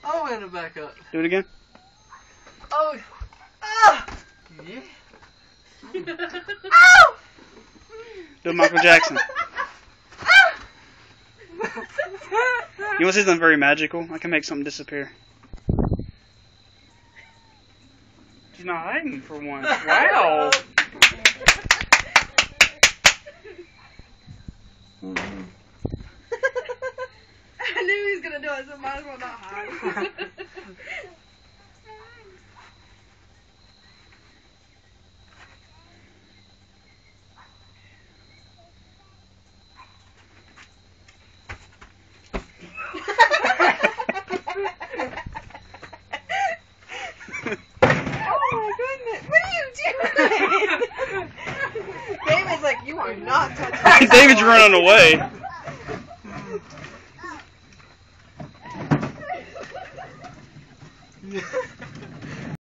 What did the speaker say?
Oh, and back up. Do it again. Oh. Ah. Yeah. Ow! Do Michael Jackson. You want to see something very magical? I can make something disappear. She's not hiding for once. Wow. I knew he was gonna do it, so might as well not hide. David's like, you are not touching. David's running away.